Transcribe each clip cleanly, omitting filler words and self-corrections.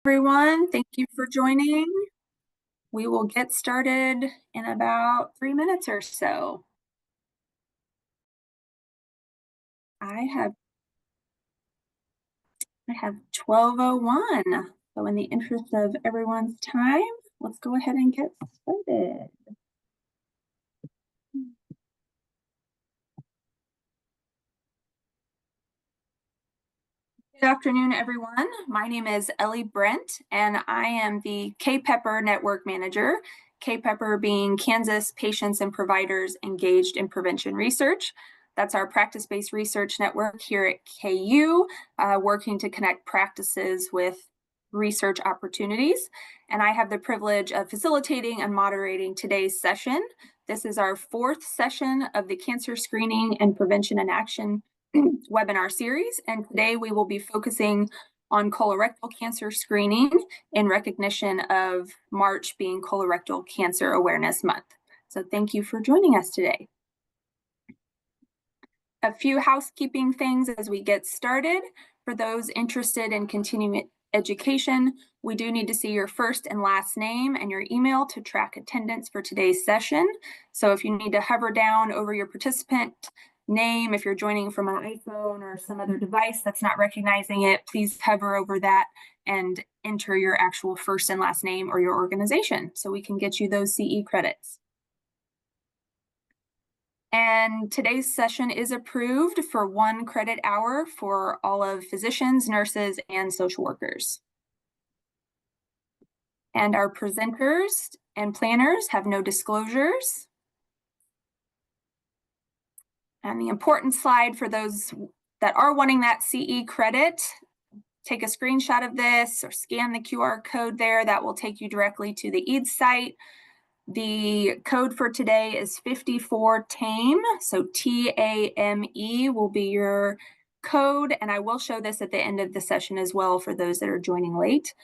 Everyone. Thank you for joining. We will get started in about 3 minutes or so. I have 12:01. So in the interest of everyone's time, let's go ahead and get started. Good afternoon, everyone. My name is Ellie Brent, and I am the K-Pepper Network Manager, K-Pepper being Kansas Patients and Providers Engaged in Prevention Research. That's our practice-based research network here at KU, working to connect practices with research opportunities. And I have the privilege of facilitating and moderating today's session. This is our 4th session of the Cancer Screening and Prevention in Action webinar series, and today we will be focusing on colorectal cancer screening in recognition of March being Colorectal Cancer Awareness Month. So thank you for joining us today. A few housekeeping things as we get started. For those interested in continuing education, we do need to see your first and last name and your email to track attendance for today's session. So if you need to hover down over your participant name, if you're joining from an iPhone or some other device that's not recognizing it, please hover over that and enter your actual first and last name or your organization so we can get you those CE credits. And today's session is approved for 1 credit hour for all of physicians, nurses, and social workers. And our presenters and planners have no disclosures. And the important slide for those that are wanting that CE credit, take a screenshot of this or scan the QR code there. That will take you directly to the EADS site. The code for today is 54TAME, so TAME will be your code, and I will show this at the end of the session as well for those that are joining late.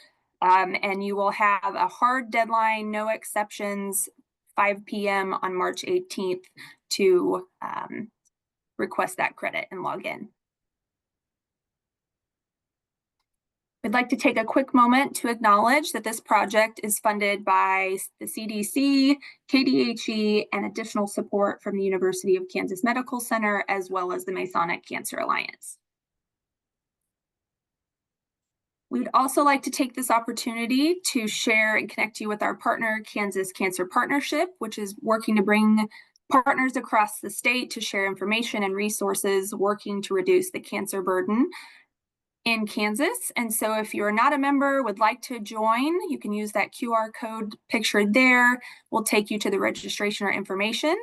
And you will have a hard deadline, no exceptions, 5 p.m. on March 18th to request that credit and log in. We'd like to take a quick moment to acknowledge that this project is funded by the CDC, KDHE, and additional support from the University of Kansas Medical Center, as well as the Masonic Cancer Alliance. We'd also like to take this opportunity to share and connect you with our partner, Kansas Cancer Partnership, which is working to bring partners across the state to share information and resources working to reduce the cancer burden in Kansas. And so if you're not a member, would like to join, you can use that QR code pictured there. We'll take you to the registration or information.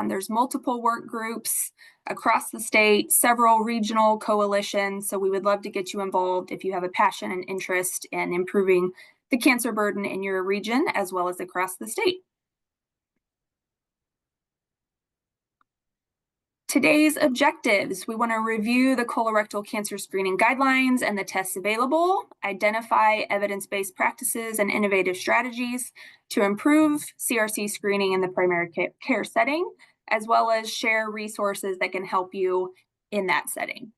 There's multiple work groups across the state, several regional coalitions. So we would love to get you involved if you have a passion and interest in improving the cancer burden in your region as well as across the state. Today's objectives: we want to review the colorectal cancer screening guidelines and the tests available, identify evidence-based practices and innovative strategies to improve CRC screening in the primary care setting, as well as share resources that can help you in that setting.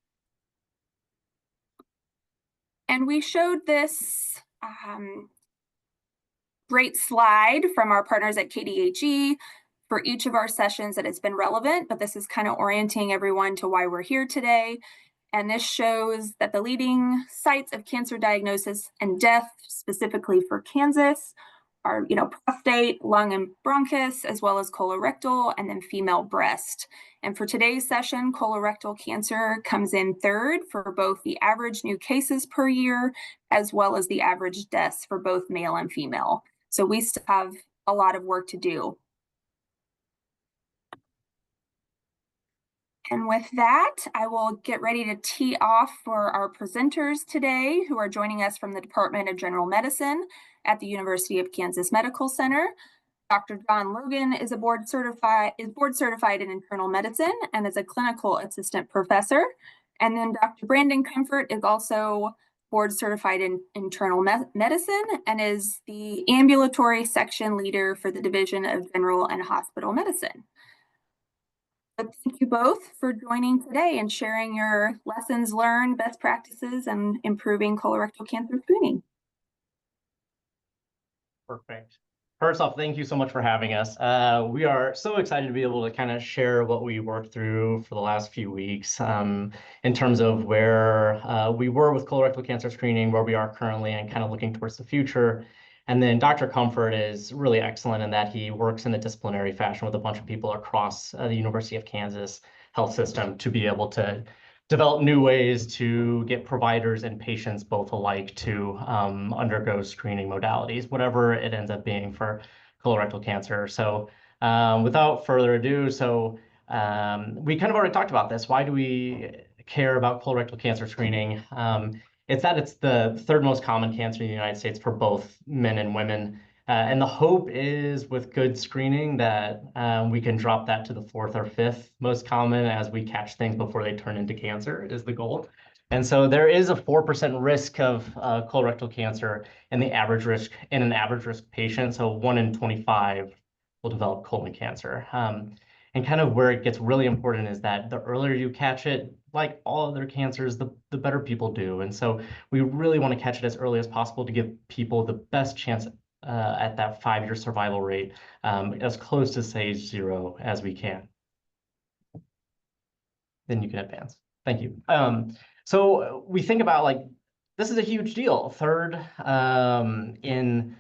And we showed this great slide from our partners at KDHE for each of our sessions that it's been relevant, but this is kind of orienting everyone to why we're here today. And this shows that the leading sites of cancer diagnosis and death, specifically for Kansas, are prostate, lung, and bronchus, as well as colorectal, and then female breast. And for today's session, colorectal cancer comes in 3rd for both the average new cases per year, as well as the average deaths for both male and female. So we still have a lot of work to do. And with that, I will get ready to tee off for our presenters today, who are joining us from the Department of General Medicine at the University of Kansas Medical Center. Dr. John Logan is board certified in internal medicine and is a clinical assistant professor. And then Dr. Brandon Comfort is also board certified in internal medicine and is the ambulatory section leader for the Division of General and Hospital Medicine. So thank you both for joining today and sharing your lessons learned, best practices, and improving colorectal cancer screening. Perfect. First off, thank you so much for having us. We are so excited to be able to kind of share what we worked through for the last few weeks in terms of where we were with colorectal cancer screening, where we are currently, and kind of looking towards the future. And then Dr. Comfort is really excellent in that he works in a disciplinary fashion with a bunch of people across the University of Kansas health system to be able to develop new ways to get providers and patients both alike to undergo screening modalities, whatever it ends up being for colorectal cancer. So without further ado, we kind of already talked about this. Why do we care about colorectal cancer screening? It's that it's the third most common cancer in the United States for both men and women. And the hope is with good screening that we can drop that to the fourth or fifth most common as we catch things before they turn into cancer is the goal. And so there is a 4% risk of colorectal cancer in an average risk patient. So 1 in 25 will develop colon cancer. And kind of where it gets really important is that the earlier you catch it, like all other cancers, the better people do. And so we really want to catch it as early as possible to give people the best chance at that 5-year survival rate, as close to stage 0 as we can. Then you can advance. Thank you. So we think about like, this is a huge deal. Third in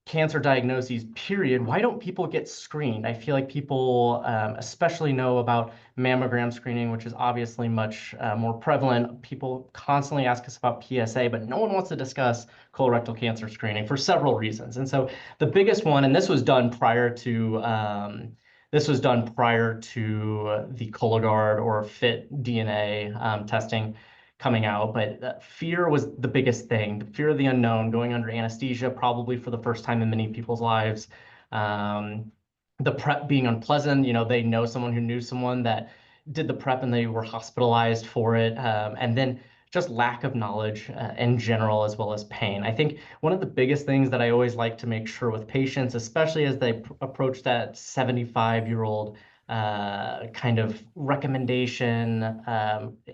cancer diagnoses, period. Why don't people get screened? I feel like people especially know about mammogram screening, which is obviously much more prevalent. People constantly ask us about PSA, but no one wants to discuss colorectal cancer screening for several reasons. And so the biggest one, and this was done prior to the Cologuard or FIT DNA testing coming out, but fear was the biggest thing. The fear of the unknown, going under anesthesia, probably for the first time in many people's lives. The prep being unpleasant, they know someone who knew someone that did the prep and they were hospitalized for it. And then just lack of knowledge in general, as well as pain. I think one of the biggest things that I always like to make sure with patients, especially as they approach that 75-year-old kind of recommendation,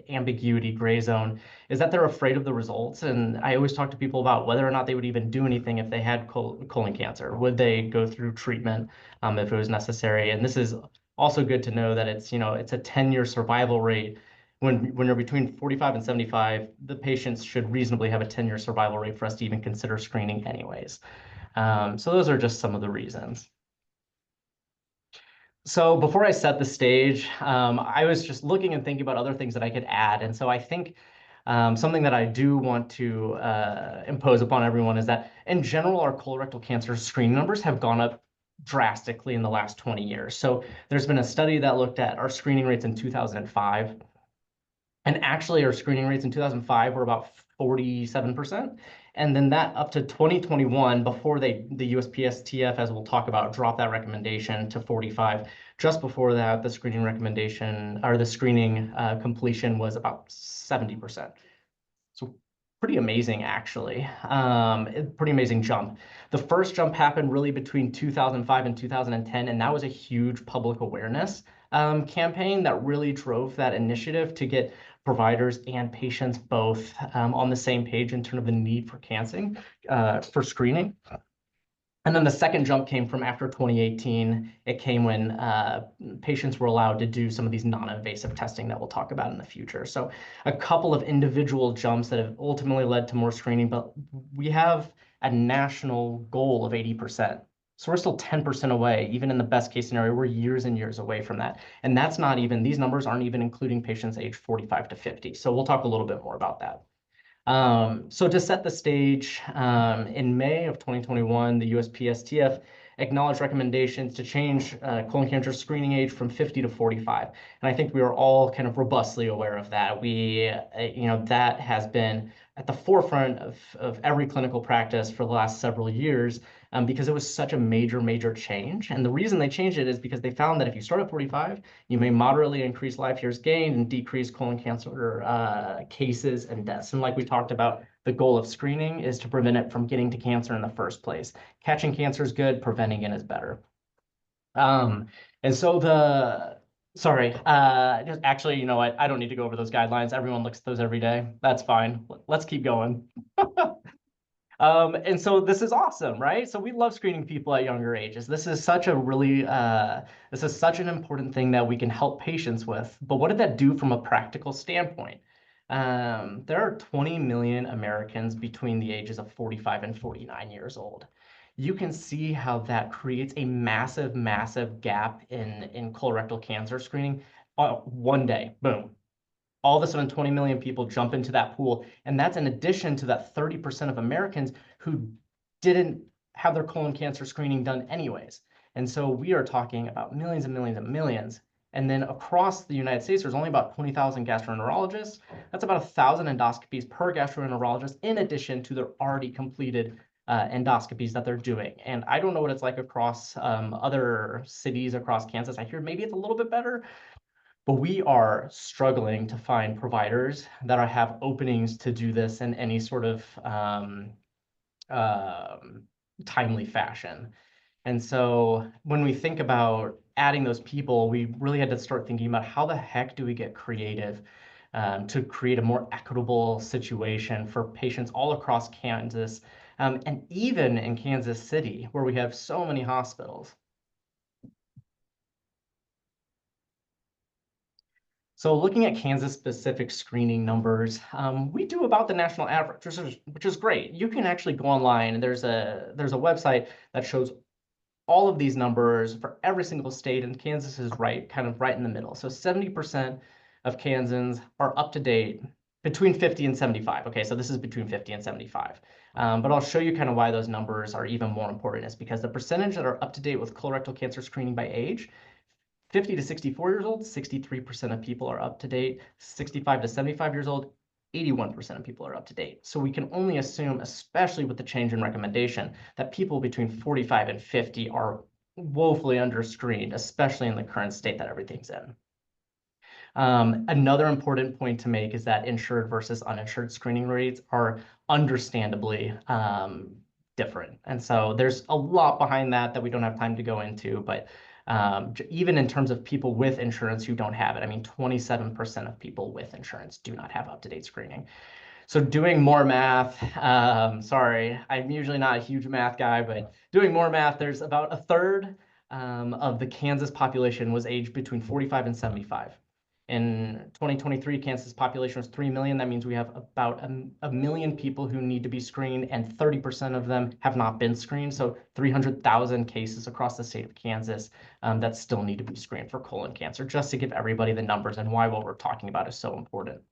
ambiguity, gray zone, is that they're afraid of the results. And I always talk to people about whether or not they would even do anything if they had colon cancer. Would they go through treatment if it was necessary? And this is also good to know that it's a 10-year survival rate. When you're between 45 and 75, the patients should reasonably have a 10-year survival rate for us to even consider screening anyways. So those are just some of the reasons. So before I set the stage, I was just looking and thinking about other things that I could add. And so I think something that I do want to impose upon everyone is that in general, our colorectal cancer screening numbers have gone up drastically in the last 20 years. So there's been a study that looked at our screening rates in 2005. And actually, our screening rates in 2005 were about 47%. And then that up to 2021, before the USPSTF, as we'll talk about, dropped that recommendation to 45. Just before that, the screening recommendation or the screening completion was about 70%. So pretty amazing, actually. Pretty amazing jump. The first jump happened really between 2005 and 2010, and that was a huge public awareness campaign that really drove that initiative to get providers and patients both on the same page in terms of the need for screening. And then the second jump came from after 2018. It came when patients were allowed to do some of these non-invasive testing that we'll talk about in the future. So a couple of individual jumps that have ultimately led to more screening, but we have a national goal of 80%. So we're still 10% away. Even in the best case scenario, we're years and years away from that. And that's not even, these numbers aren't even including patients age 45 to 50. So we'll talk a little bit more about that. So to set the stage, in May of 2021, the USPSTF acknowledged recommendations to change colon cancer screening age from 50 to 45. And I think we are all kind of robustly aware of that. That has been at the forefront of every clinical practice for the last several years because it was such a major, major change. And the reason they changed it is because they found that if you start at 45, you may moderately increase life years gained and decrease colon cancer cases and deaths. And like we talked about, the goal of screening is to prevent it from getting to cancer in the first place. Catching cancer is good, preventing it is better. And so sorry, just actually, you know what? I don't need to go over those guidelines. Everyone looks at those every day. That's fine. Let's keep going. And so this is awesome, right? So we love screening people at younger ages. This is such a really, this is such an important thing that we can help patients with. But what did that do from a practical standpoint? There are 20 million Americans between the ages of 45 and 49 years old. You can see how that creates a massive, massive gap in colorectal cancer screening. One day, boom, all of a sudden 20 million people jump into that pool. And that's in addition to that 30% of Americans who didn't have their colon cancer screening done anyways. And so we are talking about millions and millions and millions. And then across the United States, there's only about 20,000 gastroenterologists. That's about 1,000 endoscopies per gastroenterologist, in addition to their already completed endoscopies that they're doing. And I don't know what it's like across other cities across Kansas. I hear maybe it's a little bit better, but we are struggling to find providers that have openings to do this in any sort of um, timely fashion. And so when we think about adding those people, we really had to start thinking about how the heck do we get creative to create a more equitable situation for patients all across Kansas, and even in Kansas City, where we have so many hospitals. So looking at Kansas-specific screening numbers, we do about the national average, which is great. You can actually go online, and there's a website that shows all of these numbers for every single state, and Kansas is kind of right in the middle. So 70% of Kansans are up to date between 50 and 75. Okay, so this is between 50 and 75. But I'll show you kind of why those numbers are even more important is because the percentage that are up to date with colorectal cancer screening by age, 50 to 64 years old, 63% of people are up to date. 65 to 75 years old, 81% of people are up to date. So we can only assume, especially with the change in recommendation, that people between 45 and 50 are woefully underscreened, especially in the current state that everything's in. Another important point to make is that insured versus uninsured screening rates are understandably different. And so there's a lot behind that that we don't have time to go into, but even in terms of people with insurance who don't have it, I mean, 27% of people with insurance do not have up-to-date screening. So doing more math, sorry, I'm usually not a huge math guy, but doing more math, there's about a third of the Kansas population was aged between 45 and 75. In 2023, Kansas population was 3 million. That means we have about a million people who need to be screened, and 30% of them have not been screened. So 300,000 cases across the state of Kansas that still need to be screened for colon cancer, just to give everybody the numbers and why what we're talking about is so important.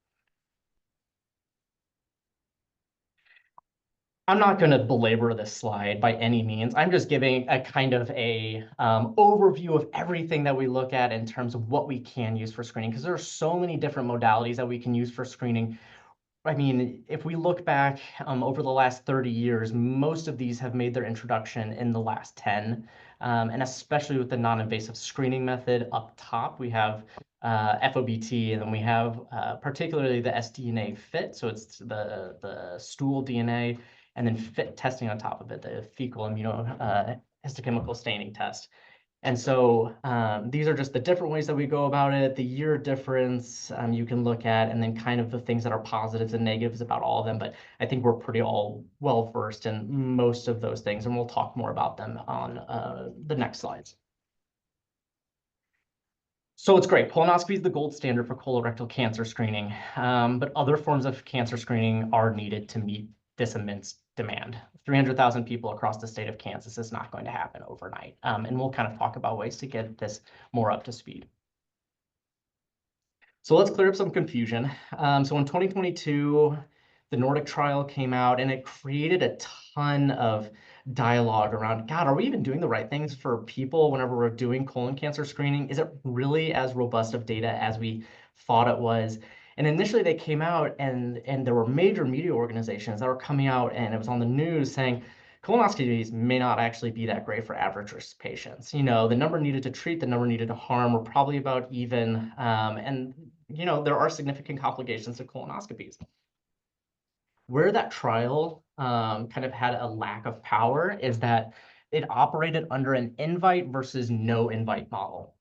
I'm not going to belabor this slide by any means. I'm just giving a kind of a overview of everything that we look at in terms of what we can use for screening, because there are so many different modalities that we can use for screening. I mean, if we look back over the last 30 years, most of these have made their introduction in the last 10, and especially with the non-invasive screening method up top, we have FOBT, and then we have particularly the sDNA FIT, so it's the stool DNA, and then FIT testing on top of it, the fecal immunohistochemical staining test. And so these are just the different ways that we go about it, the year difference you can look at, and then kind of the things that are positives and negatives about all of them. But I think we're pretty all well versed in most of those things, and we'll talk more about them on the next slides. So it's great. Colonoscopy is the gold standard for colorectal cancer screening, but other forms of cancer screening are needed to meet this immense demand. 300,000 people across the state of Kansas is not going to happen overnight, and we'll kind of talk about ways to get this more up to speed. So let's clear up some confusion. So in 2022, the Nordic trial came out, and it created a ton of dialogue around, God, are we even doing the right things for people whenever we're doing colon cancer screening? Is it really as robust of data as we thought it was? And initially they came out, and there were major media organizations that were coming out, and it was on the news saying, colonoscopies may not actually be that great for average risk patients. You know, the number needed to treat, the number needed to harm were probably about even. And, you know, there are significant complications to colonoscopies. Where that trial kind of had a lack of power is that it operated under an invite versus no invite model.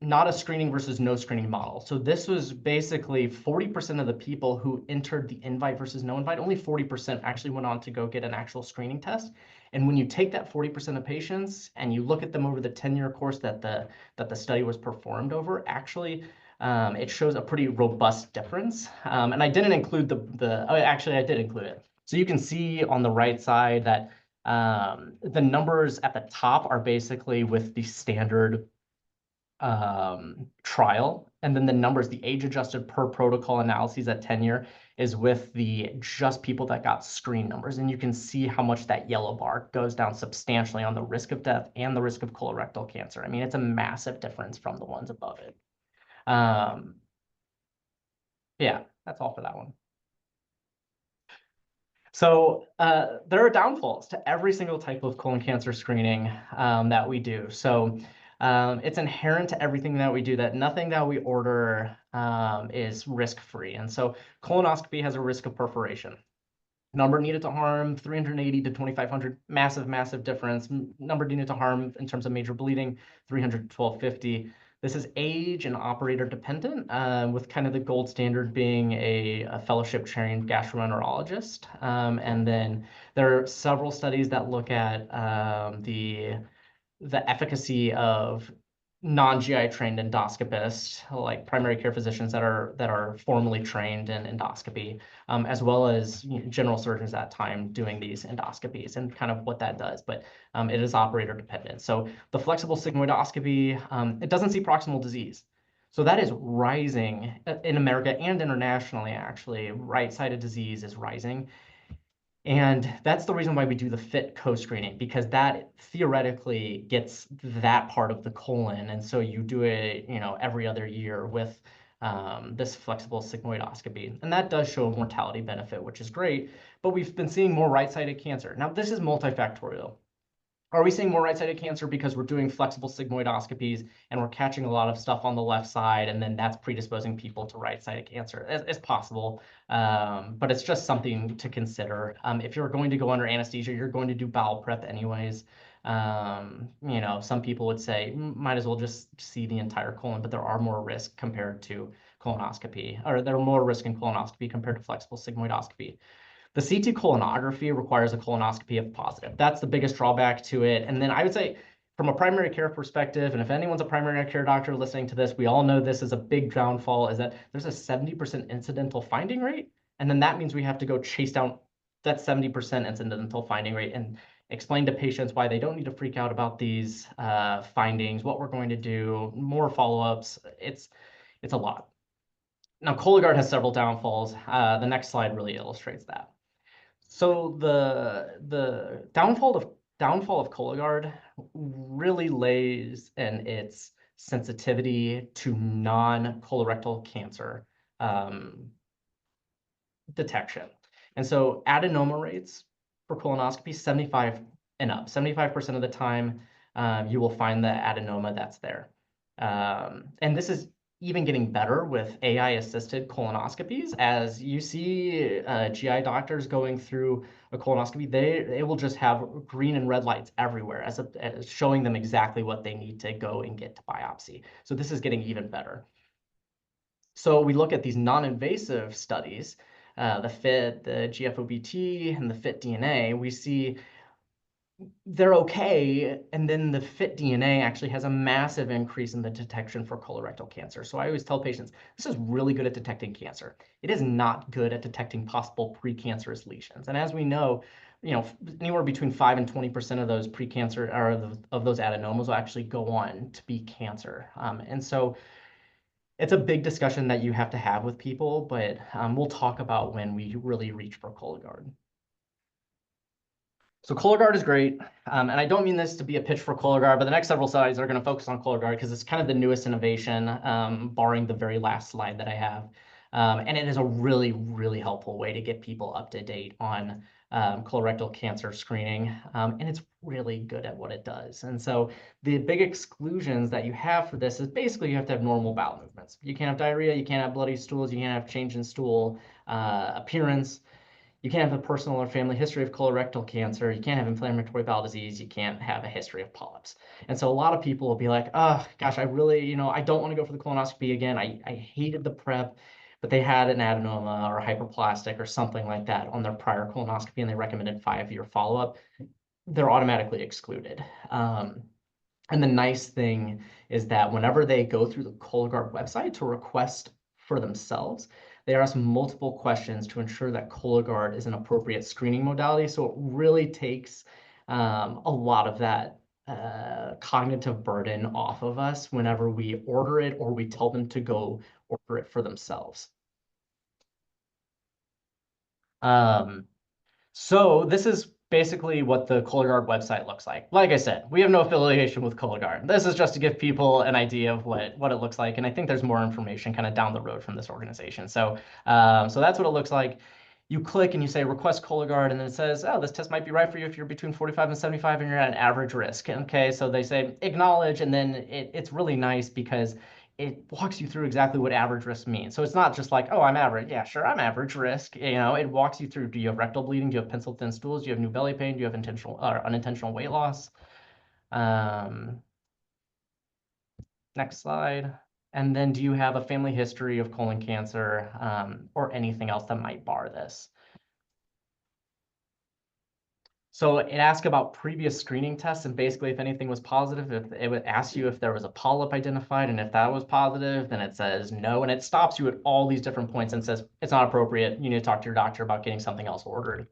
not a screening versus no screening model. So this was basically 40% of the people who entered the invite versus no invite, only 40% actually went on to go get an actual screening test. And when you take that 40% of patients and you look at them over the 10-year course that the study was performed over, actually, it shows a pretty robust difference. And I didn't include actually I did include it. So you can see on the right side that the numbers at the top are basically with the standard trial, and then the numbers, the age adjusted per protocol analyses at 10-year is with the just people that got screen numbers. And you can see how much that yellow bar goes down substantially on the risk of death and the risk of colorectal cancer. I mean, it's a massive difference from the ones above it. Yeah, that's all for that one. So there are downfalls to every single type of colon cancer screening that we do. So it's inherent to everything that we do that nothing that we order is risk-free. And so colonoscopy has a risk of perforation. Number needed to harm, 380 to 2,500, massive, massive difference. Number needed to harm in terms of major bleeding, 300 to 1,250. This is age and operator dependent, with kind of the gold standard being a fellowship trained gastroenterologist. And then there are several studies that look at the efficacy of non-GI trained endoscopists, like primary care physicians that are formally trained in endoscopy, as well as general surgeons at time doing these endoscopies and kind of what that does. But it is operator dependent. So the flexible sigmoidoscopy, it doesn't see proximal disease. So that is rising in America and internationally, actually. Right-sided disease is rising. And that's the reason why we do the FIT co-screening, because that theoretically gets that part of the colon. And so you do it, every other year with this flexible sigmoidoscopy. And that does show a mortality benefit, which is great. But we've been seeing more right-sided cancer. Now, this is multifactorial. Are we seeing more right-sided cancer because we're doing flexible sigmoidoscopies and we're catching a lot of stuff on the left side, and then that's predisposing people to right-sided cancer? It's possible, but it's just something to consider. If you're going to go under anesthesia, you're going to do bowel prep anyways. Some people would say might as well just see the entire colon, but there are more risks compared to colonoscopy, or there are more risk in colonoscopy compared to flexible sigmoidoscopy. The CT colonography requires a colonoscopy if positive. That's the biggest drawback to it. And then I would say from a primary care perspective, and if anyone's a primary care doctor listening to this, we all know this is a big downfall, is that there's a 70% incidental finding rate. And then that means we have to go chase down that 70% incidental finding rate and explain to patients why they don't need to freak out about these findings, what we're going to do, more follow-ups. It's a lot. Now, Cologuard has several downfalls. The next slide really illustrates that. So the downfall of Cologuard really lays in its sensitivity to non-colorectal cancer detection. And so adenoma rates for colonoscopy, 75 and up. 75% of the time, you will find the adenoma that's there. And this is even getting better with AI-assisted colonoscopies. As you see GI doctors going through a colonoscopy, they will just have green and red lights everywhere as showing them exactly what they need to go and get to biopsy. So this is getting even better. So we look at these non-invasive studies, the FIT, the GFOBT, and the FIT DNA. We see they're okay, and then the FIT DNA actually has a massive increase in the detection for colorectal cancer. So I always tell patients, this is really good at detecting cancer. It is not good at detecting possible precancerous lesions. And as we know, anywhere between 5 and 20% of those precancer or of those adenomas will actually go on to be cancer. And so it's a big discussion that you have to have with people, but we'll talk about when we really reach for Cologuard. So Cologuard is great, and I don't mean this to be a pitch for Cologuard, but the next several slides are going to focus on Cologuard because it's kind of the newest innovation, barring the very last slide that I have. And it is a really, really helpful way to get people up to date on colorectal cancer screening, and it's really good at what it does. And so the big exclusions that you have for this is basically you have to have normal bowel movements. You can't have diarrhea, you can't have bloody stools, you can't have change in stool appearance. You can't have a personal or family history of colorectal cancer. You can't have inflammatory bowel disease. You can't have a history of polyps. And so a lot of people will be like, oh, gosh, I really, I don't want to go for the colonoscopy again. I hated the prep, but they had an adenoma or hyperplastic or something like that on their prior colonoscopy, and they recommended 5-year follow-up. They're automatically excluded. And the nice thing is that whenever they go through the Cologuard website to request for themselves, they are asked multiple questions to ensure that Cologuard is an appropriate screening modality. So it really takes a lot of that cognitive burden off of us whenever we order it or we tell them to go order it for themselves. So this is basically what the Cologuard website looks like. Like I said, we have no affiliation with Cologuard. This is just to give people an idea of what it looks like. And I think there's more information kind of down the road from this organization. So, so that's what it looks like. You click and you say request Cologuard, and then it says, oh, this test might be right for you if you're between 45 and 75 and you're at an average risk. Okay, so they say acknowledge, and then it's really nice because it walks you through exactly what average risk means. So it's not just like, oh, I'm average. Yeah, sure, I'm average risk. It walks you through, do you have rectal bleeding? Do you have pencil thin stools? Do you have new belly pain? Do you have intentional or unintentional weight loss? Next slide. And then do you have a family history of colon cancer or anything else that might bar this? So it asks about previous screening tests, and basically if anything was positive, if it would ask you if there was a polyp identified, and if that was positive, then it says no, and it stops you at all these different points and says it's not appropriate. You need to talk to your doctor about getting something else ordered.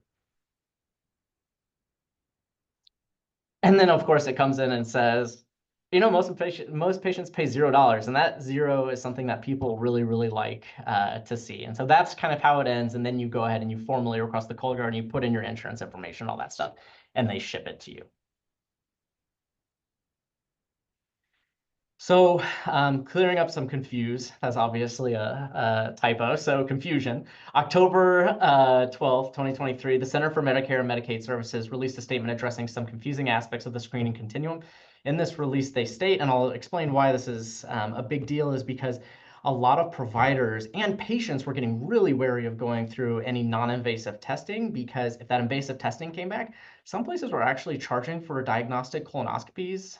And then of course it comes in and says, most patients pay $0, and that zero is something that people really, really like to see. And so that's kind of how it ends. And then you go ahead and you formally request the Cologuard and you put in your insurance information, all that stuff, and they ship it to you. So clearing up some confuse, that's obviously a typo, so confusion. October 12th, 2023, the Center for Medicare and Medicaid Services released a statement addressing some confusing aspects of the screening continuum. In this release, they state, and I'll explain why this is a big deal, is because a lot of providers and patients were getting really wary of going through any non-invasive testing, because if that invasive testing came back, some places were actually charging for diagnostic colonoscopies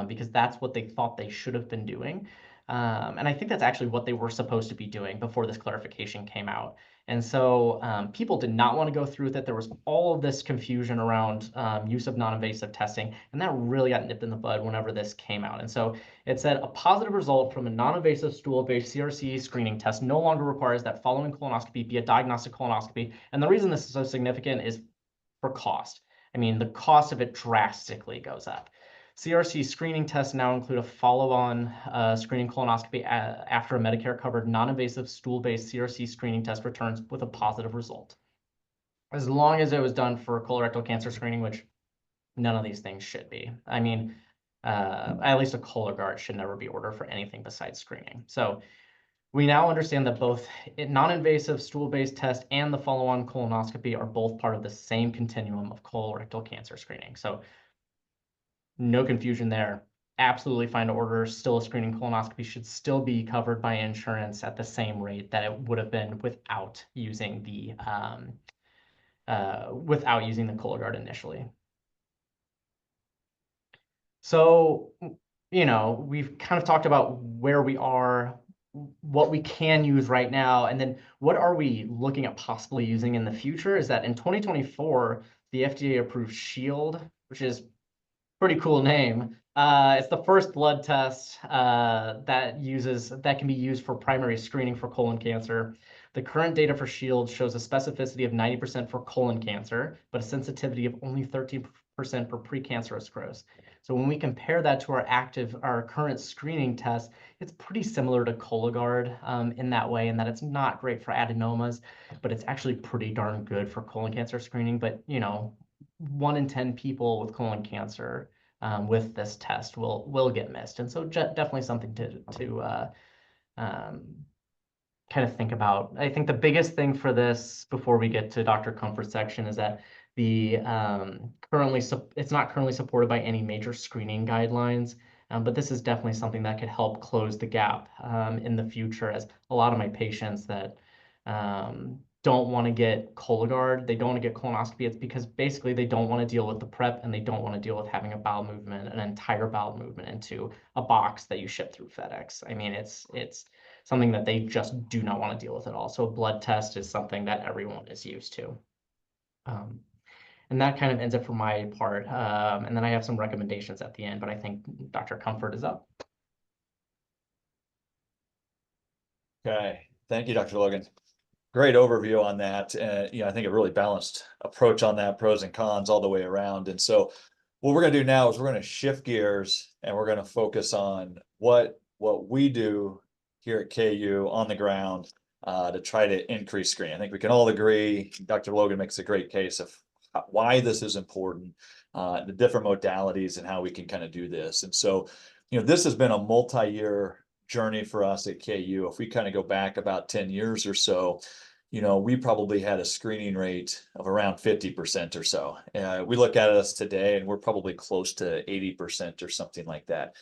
because that's what they thought they should have been doing. And I think that's actually what they were supposed to be doing before this clarification came out. And so people did not want to go through with it. There was all of this confusion around use of non-invasive testing, and that really got nipped in the bud whenever this came out. And so it said a positive result from a non-invasive stool-based CRC screening test no longer requires that following colonoscopy be a diagnostic colonoscopy. And the reason this is so significant is for cost. I mean, the cost of it drastically goes up. CRC screening tests now include a follow-on screening colonoscopy after a Medicare-covered non-invasive stool-based CRC screening test returns with a positive result. As long as it was done for colorectal cancer screening, which none of these things should be. I mean, at least a Cologuard should never be ordered for anything besides screening. So we now understand that both non-invasive stool-based test and the follow-on colonoscopy are both part of the same continuum of colorectal cancer screening. So no confusion there. Absolutely fine to order. Still, a screening colonoscopy should still be covered by insurance at the same rate that it would have been without using the Cologuard initially. So, we've kind of talked about where we are, what we can use right now, and then what are we looking at possibly using in the future. Is that in 2024, the FDA approved Shield, which is pretty cool name. It's the first blood test that can be used for primary screening for colon cancer. The current data for Shield shows a specificity of 90% for colon cancer, but a sensitivity of only 13% for precancerous growth. So when we compare that to our current screening test, it's pretty similar to Cologuard in that way, in that it's not great for adenomas, but it's actually pretty darn good for colon cancer screening. But 1 in 10 people with colon cancer with this test will get missed, and so definitely something to kind of think about. I think the biggest thing for this, before we get to Dr. Comfort section, is that it's not currently supported by any major screening guidelines, but this is definitely something that could help close the gap in the future, as a lot of my patients that don't want to get Cologuard, they don't want to get colonoscopy, it's because basically they don't want to deal with the prep and they don't want to deal with having a bowel movement, an entire bowel movement into a box that you ship through FedEx. I mean, it's something that they just do not want to deal with at all. So a blood test is something that everyone is used to. Um, and that kind of ends it for my part. And then I have some recommendations at the end, but I think Dr. Comfort is up. Okay, thank you, Dr. Logan. Great overview on that. I think a really balanced approach on that, pros and cons all the way around. And so what we're going to do now is we're going to shift gears and we're going to focus on what we do here at KU on the ground to try to increase screening. I think we can all agree, Dr. Logan makes a great case of why this is important, the different modalities and how we can kind of do this. And so, this has been a multi-year journey for us at KU. If we kind of go back about 10 years or so, we probably had a screening rate of around 50% or so. We look at us today and we're probably close to 80% or something like that.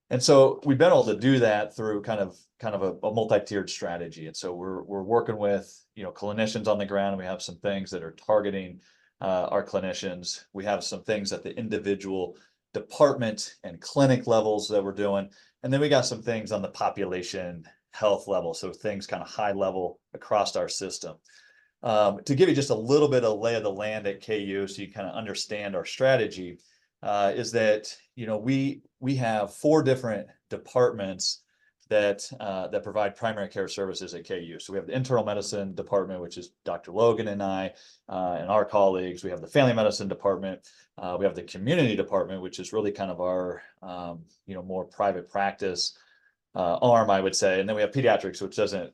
And so we've been able to do that through kind of a multi-tiered strategy. And so we're working with, clinicians on the ground. We have some things that are targeting our clinicians. We have some things at the individual department and clinic levels that we're doing. And then we got some things on the population health level. So things kind of high level across our system. To give you just a little bit of lay of the land at KU so you kind of understand our strategy, is that, we have 4 different departments that provide primary care services at KU. So we have the internal medicine department, which is Dr. Logan and I and our colleagues. We have the family medicine department. We have the community department, which is really kind of our, more private practice arm, I would say. And then we have pediatrics, which doesn't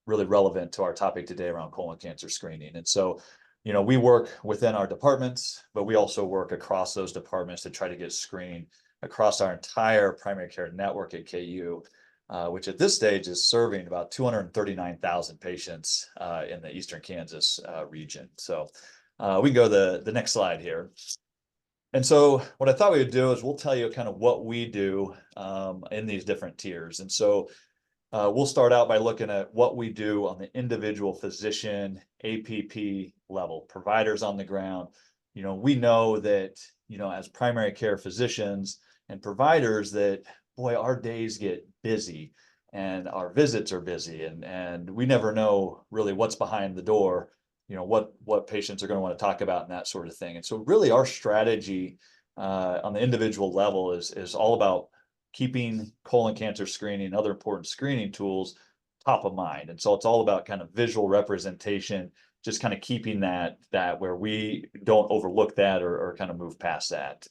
really relevant to our topic today around colon cancer screening. And so, we work within our departments, but we also work across those departments to try to get screening across our entire primary care network at KU, which at this stage is serving about 239,000 patients in the Eastern Kansas region. So we can go to the next slide here. And so what I thought we would do is we'll tell you kind of what we do in these different tiers. And so we'll start out by looking at what we do on the individual physician APP level, providers on the ground. We know that, as primary care physicians and providers that, boy, our days get busy and our visits are busy and we never know really what's behind the door, what patients are going to want to talk about and that sort of thing. And so really our strategy on the individual level is all about keeping colon cancer screening and other important screening tools top of mind. And so it's all about kind of visual representation, just kind of keeping that where we don't overlook that or kind of move past that.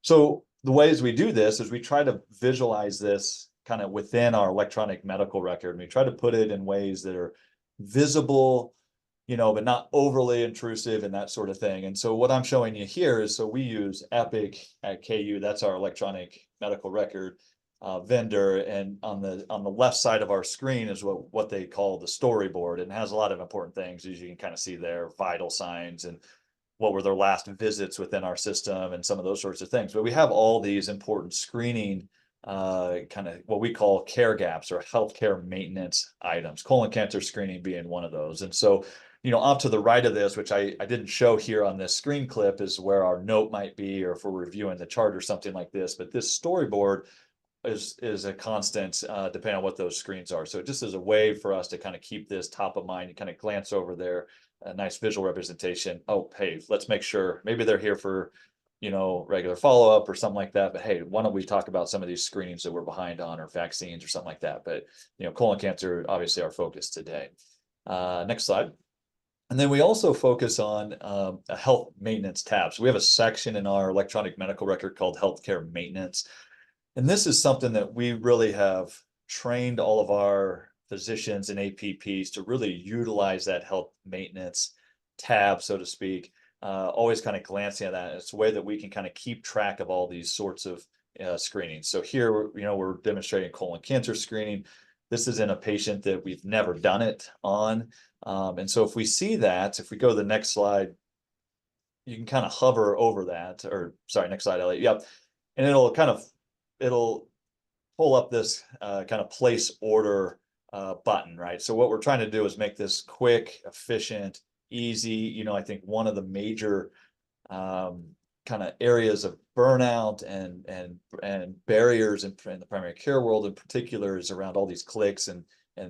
So the ways we do this is we try to visualize this kind of within our electronic medical record. And we try to put it in ways that are visible, but not overly intrusive and that sort of thing. And so what I'm showing you here is, so we use Epic at KU. That's our electronic medical record vendor. And on the left side of our screen is what they call the storyboard. And it has a lot of important things, as you can kind of see there, vital signs and what were their last visits within our system and some of those sorts of things. But we have all these important screening kind of what we call care gaps or healthcare maintenance items, colon cancer screening being one of those. And so, off to the right of this, which I didn't show here on this screen clip, is where our note might be, or if we're reviewing the chart or something like this. But this storyboard is a constant depending on what those screens are. So just as a way for us to kind of keep this top of mind, you kind of glance over there, a nice visual representation. Oh, hey, let's make sure maybe they're here for, regular follow-up or something like that. But hey, why don't we talk about some of these screenings that we're behind on, or vaccines or something like that. But, colon cancer, obviously our focus today. Next slide. And then we also focus on a health maintenance tab. So we have a section in our electronic medical record called healthcare maintenance. And this is something that we really have trained all of our physicians and APPs to really utilize that health maintenance tab, so to speak, always kind of glancing at that. It's a way that we can kind of keep track of all these sorts of screenings. So here, we're demonstrating colon cancer screening. This is in a patient that we've never done it on. And so if we see that, if we go to the next slide, you can kind of hover over that, or sorry, next slide, Elliot. Yep. And it'll pull up this kind of place order button, right? So what we're trying to do is make this quick, efficient, easy. You know, I think one of the major kind of areas of burnout and barriers in the primary care world in particular is around all these clicks and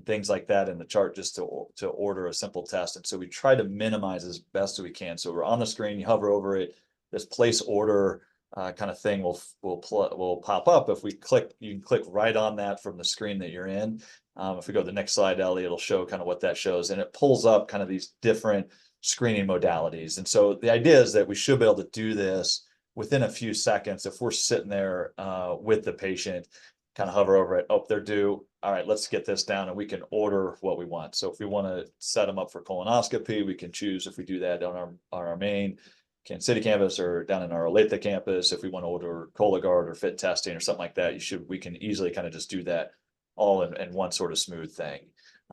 things like that in the chart just to order a simple test. And so we try to minimize as best as we can. So we're on the screen, you hover over it, this place order kind of thing will pop up. If we click, you can click right on that from the screen that you're in. If we go to the next slide, Ellie, it'll show kind of what that shows, and it pulls up kind of these different screening modalities. And so the idea is that we should be able to do this within a few seconds if we're sitting there with the patient, kind of hover over it. Oh, they're due. All right, let's get this down, and we can order what we want. So if we want to set them up for colonoscopy, we can choose if we do that on our main Kansas City campus or down in our Olathe campus. If we want to order Cologuard or fit testing or something like that, we can easily kind of just do that all in one sort of smooth thing.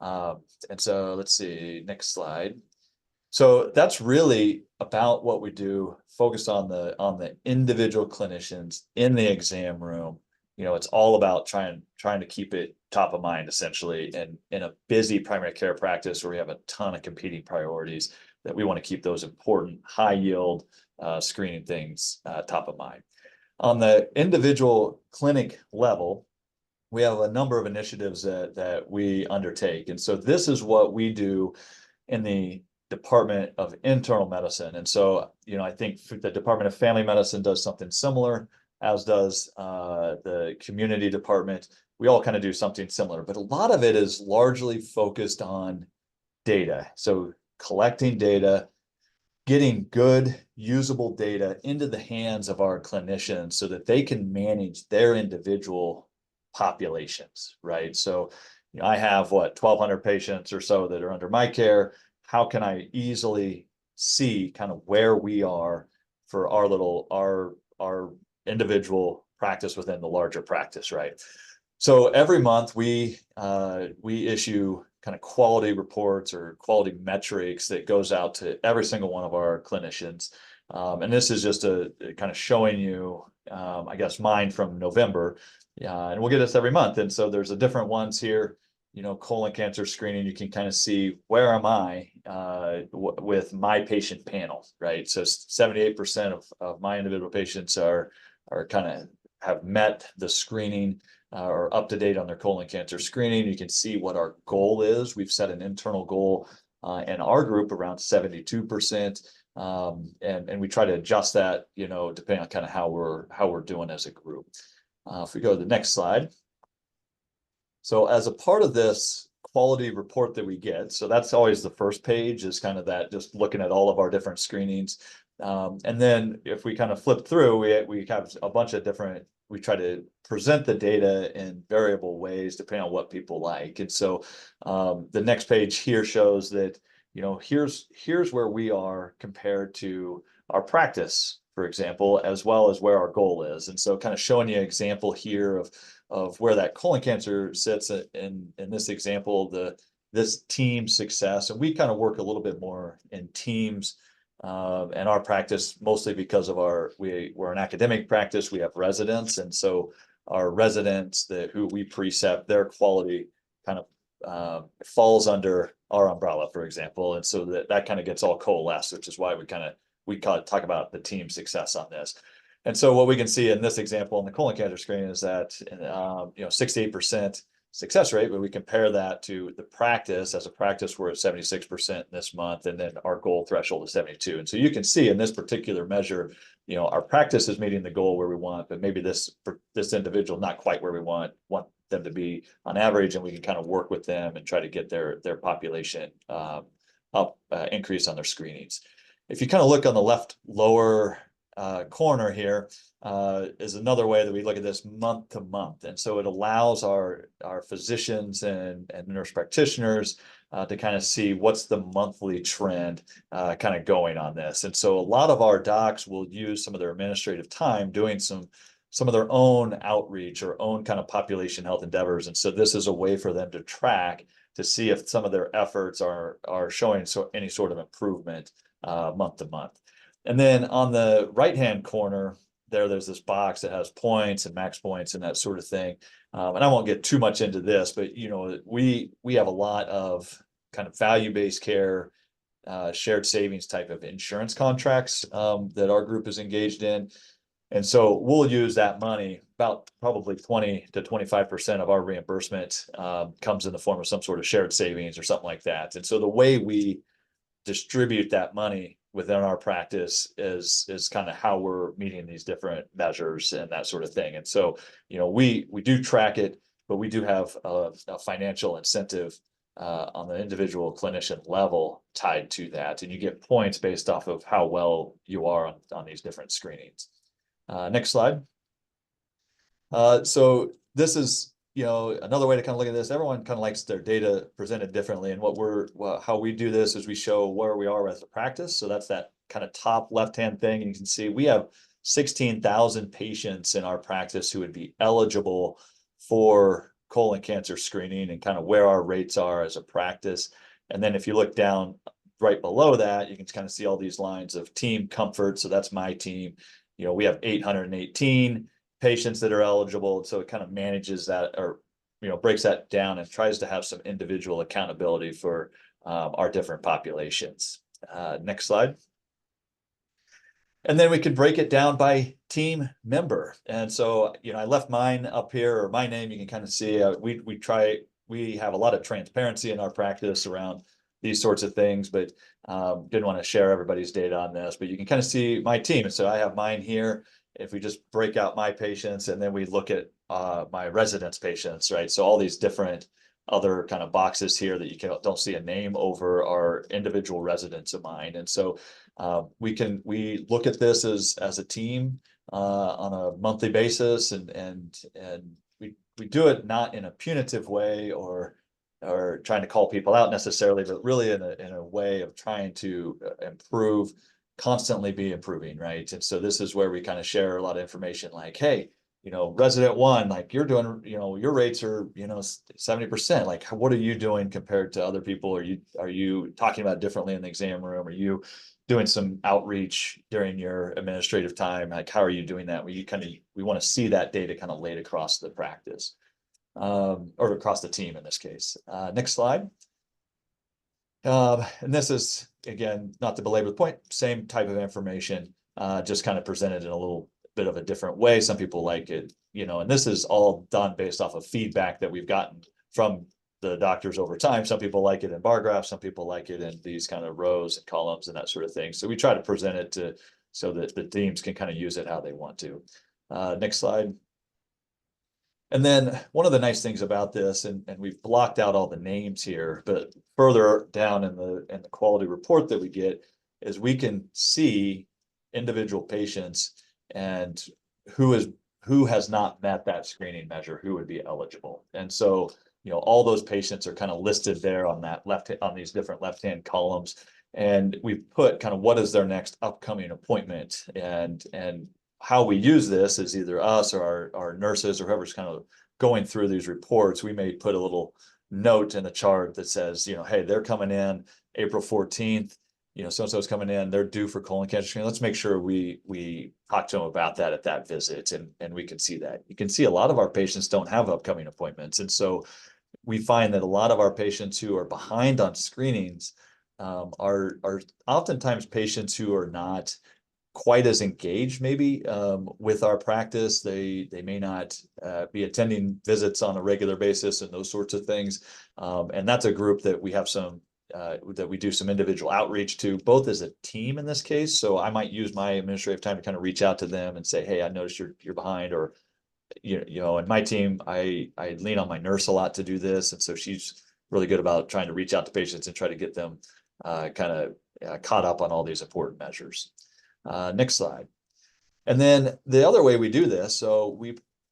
And so let's see, next slide. So that's really about what we do, focused on the individual clinicians in the exam room. You know, it's all about trying to keep it top of mind, essentially, and in a busy primary care practice where we have a ton of competing priorities, that we want to keep those important high yield screening things top of mind. On the individual clinic level, we have a number of initiatives that we undertake. And so this is what we do in the Department of Internal Medicine. And so, you know, I think the Department of Family Medicine does something similar, as does the community department. We all kind of do something similar, but a lot of it is largely focused on data. So collecting data, getting good, usable data into the hands of our clinicians so that they can manage their individual populations, right? So, you know, I have 1,200 patients or so that are under my care. How can I easily see kind of where we are for our individual practice within the larger practice, right? So every month we issue kind of quality reports or quality metrics that goes out to every single one of our clinicians. And this is just a kind of showing you, I guess, mine from November. And we'll get this every month. And so there's a different ones here, you know, colon cancer screening. You can kind of see where am I with my patient panel, right? So 78% of my individual patients are kind of have met the screening or up to date on their colon cancer screening. You can see what our goal is. We've set an internal goal in our group around 72%. And we try to adjust that, you know, depending on kind of how we're doing as a group. If we go to the next slide. So as a part of this quality report that we get, so that's always the first page, is kind of that, just looking at all of our different screenings. And then if we kind of flip through, we have a bunch of different, we try to present the data in variable ways depending on what people like. And so the next page here shows that, you know, here's where we are compared to our practice, for example, as well as where our goal is. And so kind of showing you an example here of where that colon cancer sits in this example, this team success. And we kind of work a little bit more in teams and our practice, mostly because of we're an academic practice. We have residents, and so our residents who we precept, their quality kind of falls under our umbrella, for example. And so that kind of gets all coalesced, which is why we talk about the team success on this. And so what we can see in this example in the colon cancer screening is that, you know, 68% success rate, but we compare that to the practice. As a practice, we're at 76% this month, and then our goal threshold is 72. And so you can see in this particular measure, you know, our practice is meeting the goal where we want, but maybe this individual not quite where we want them to be on average, and we can kind of work with them and try to get their population up, increase on their screenings. If you kind of look on the left lower corner here, is another way that we look at this month to month. And so it allows our physicians and nurse practitioners to kind of see what's the monthly trend kind of going on this. And so a lot of our docs will use some of their administrative time doing some of their own outreach or own kind of population health endeavors. And so this is a way for them to track to see if some of their efforts are showing any sort of improvement month to month. And then on the right-hand corner, there's this box that has points and max points and that sort of thing. And I won't get too much into this, but we have a lot of kind of value-based care, shared savings type of insurance contracts that our group is engaged in. And so we'll use that money, about probably 20 to 25% of our reimbursement comes in the form of some sort of shared savings or something like that. And so the way we distribute that money within our practice is kind of how we're meeting these different measures and that sort of thing. And so, we do track it, but we do have a financial incentive on the individual clinician level tied to that. And you get points based off of how well you are on these different screenings. Next slide. So this is, another way to kind of look at this. Everyone kind of likes their data presented differently. And how we do this is we show where we are as a practice. So that's that kind of top left-hand thing. And you can see we have 16,000 patients in our practice who would be eligible for colon cancer screening, and kind of where our rates are as a practice. And then if you look down right below that, you can kind of see all these lines of team comfort. So that's my team. We have 818 patients that are eligible. So it kind of manages that, or, breaks that down and tries to have some individual accountability for our different populations. Next slide. And then we could break it down by team member. And so, I left mine up here, or my name. You can kind of see we have a lot of transparency in our practice around these sorts of things, but didn't want to share everybody's data on this, but you can kind of see my team. And so I have mine here. If we just break out my patients, and then we look at my residents' patients, right? So all these different other kind of boxes here that you don't see a name over are individual residents of mine. And so we look at this as a team on a monthly basis, and we do it not in a punitive way or trying to call people out necessarily, but really in a way of trying to improve, constantly be improving, right? And so this is where we kind of share a lot of information, like, hey, resident one, like you're doing, your rates are, 70%. Like, what are you doing compared to other people? Are you talking about it differently in the exam room? Are you doing some outreach during your administrative time? Like, how are you doing that? We want to see that data kind of laid across the practice, or across the team in this case. Next slide. And this is, again, not to belabor the point, same type of information, just kind of presented in a little bit of a different way. Some people like it, and this is all done based off of feedback that we've gotten from the doctors over time. Some people like it in bar graphs, some people like it in these kind of rows and columns and that sort of thing. So we try to present it so that the teams can kind of use it how they want to. Next slide. And then one of the nice things about this, and we've blocked out all the names here, but further down in the quality report that we get, is we can see individual patients and who has not met that screening measure, who would be eligible. And so, all those patients are kind of listed there on these different left-hand columns. And we've put kind of what is their next upcoming appointment, and how we use this is either us or our nurses or whoever's kind of going through these reports. We may put a little note in the chart that says, hey, they're coming in April 14th, so-and-so's coming in, they're due for colon cancer screening. Let's make sure we talk to them about that at that visit. And we can see that. You can see a lot of our patients don't have upcoming appointments. And so we find that a lot of our patients who are behind on screenings are oftentimes patients who are not quite as engaged maybe with our practice. They may not be attending visits on a regular basis and those sorts of things. And that's a group that we have that we do some individual outreach to, both as a team in this case. So I might use my administrative time to kind of reach out to them and say, hey, I noticed you're behind, or in my team, I lean on my nurse a lot to do this. And so she's really good about trying to reach out to patients and try to get them kind of caught up on all these important measures. Next slide. And then the other way we do this, so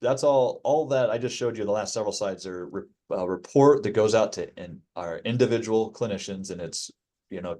that's all that I just showed you the last several slides are a report that goes out to our individual clinicians, and it's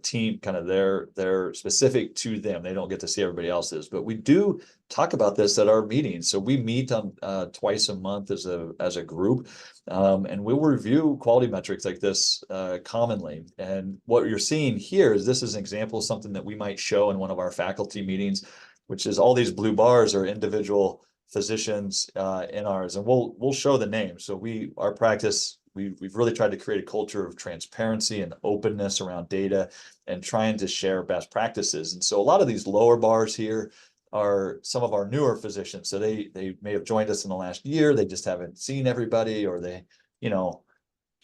team kind of they're specific to them. They don't get to see everybody else's, but we do talk about this at our meetings. So we meet on twice a month as a group, and we'll review quality metrics like this commonly. And what you're seeing here is this is an example of something that we might show in one of our faculty meetings. which is all these blue bars are individual physicians in ours, and we'll show the names. So our practice, we've really tried to create a culture of transparency and openness around data and trying to share best practices. And so a lot of these lower bars here are some of our newer physicians. So they may have joined us in the last year, they just haven't seen everybody, or they, you know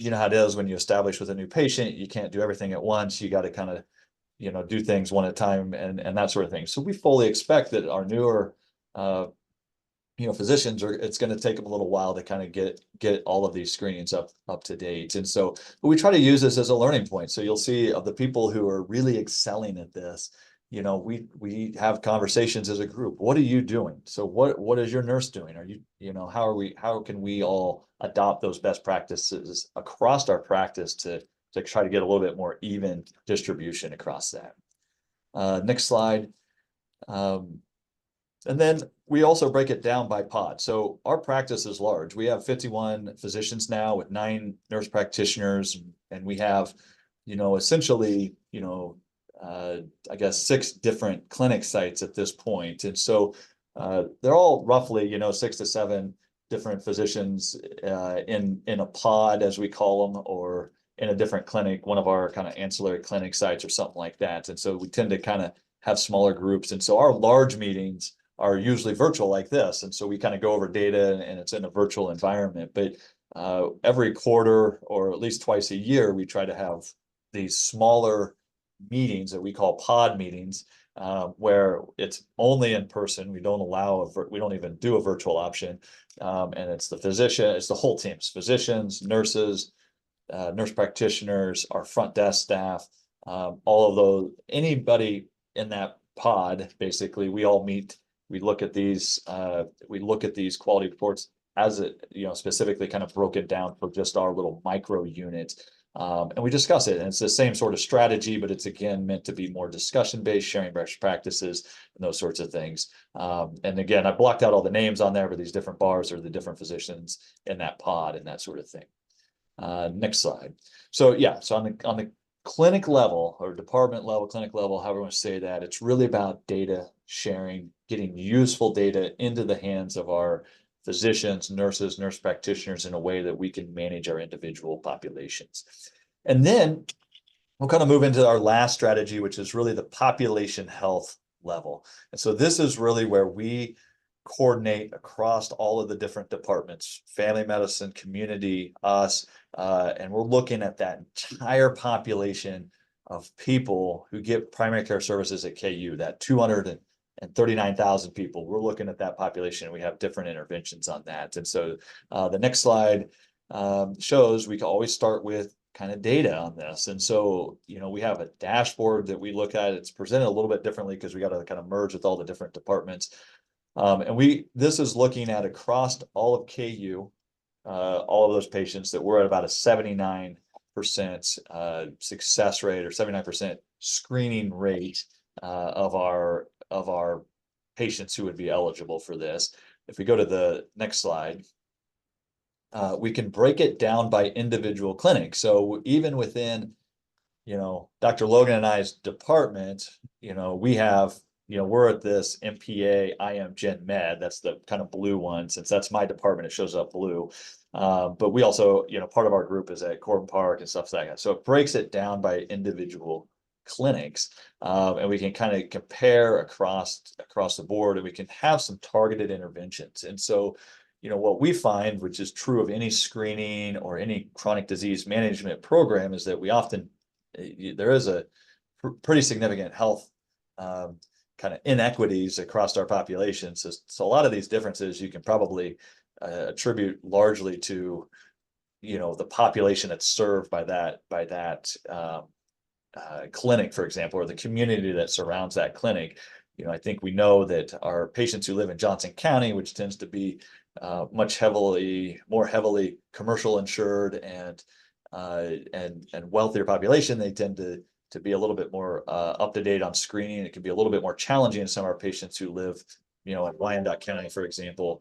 how it is when you establish with a new patient, you can't do everything at once. You got to kind of, do things one at a time and that sort of thing. So we fully expect that our newer physicians it's going to take them a little while to kind of get all of these screenings up to date. And so we try to use this as a learning point. So you'll see of the people who are really excelling at this, we have conversations as a group. What are you doing? So what is your nurse doing? Are you, how can we all adopt those best practices across our practice to try to get a little bit more even distribution across that. Next slide. And then we also break it down by pod. So our practice is large. We have 51 physicians now with 9 nurse practitioners, and we have, essentially, I guess 6 different clinic sites at this point. And so they're all roughly, 6 to 7 different physicians in a pod, as we call them, or in a different clinic, one of our kind of ancillary clinic sites or something like that. And so we tend to kind of have smaller groups. And so our large meetings are usually virtual like this. And so we kind of go over data and it's in a virtual environment. But every quarter or at least twice a year, we try to have these smaller meetings that we call pod meetings, where it's only in person. We don't we don't even do a virtual option. And it's the whole teams, physicians, nurses, nurse practitioners, our front desk staff, all of those, anybody in that pod, basically, we all meet. We look at these quality reports as it, specifically kind of broken down for just our little micro unit. And we discuss it, and it's the same sort of strategy, but it's again meant to be more discussion-based, sharing best practices and those sorts of things. And again, I blocked out all the names on there, but these different bars are the different physicians in that pod and that sort of thing. Next slide. So yeah, so on the clinic level or department level, clinic level, however you want to say that, it's really about data sharing, getting useful data into the hands of our physicians, nurses, nurse practitioners in a way that we can manage our individual populations. And then we'll kind of move into our last strategy, which is really the population health level. And so this is really where we coordinate across all of the different departments, family medicine, community, us, and we're looking at that entire population of people who get primary care services at KU, that 239,000 people. We're looking at that population, and we have different interventions on that. And so the next slide shows we can always start with kind of data on this. And so, we have a dashboard that we look at. It's presented a little bit differently because we got to kind of merge with all the different departments. And this is looking at across all of KU, all of those patients, that we're at about a 79% success rate or 79% screening rate of our patients who would be eligible for this. If we go to the next slide, we can break it down by individual clinic. So even within, Dr. Logan and I's department, we have, we're at this MPA IM Gen Med. That's the kind of blue one. Since that's my department, it shows up blue. But we also, part of our group is at Corbin Park and stuff like that. So it breaks it down by individual clinics, and we can kind of compare across the board, and we can have some targeted interventions. And so, what we find, which is true of any screening or any chronic disease management program, is that we often, there is a pretty significant health kind of inequities across our population. So a lot of these differences you can probably attribute largely to, the population that's served by that clinic, for example, or the community that surrounds that clinic. I think we know that our patients who live in Johnson County, which tends to be more heavily commercial insured and wealthier population, they tend to be a little bit more up to date on screening. It can be a little bit more challenging in some of our patients who live, in Wyandotte County, for example,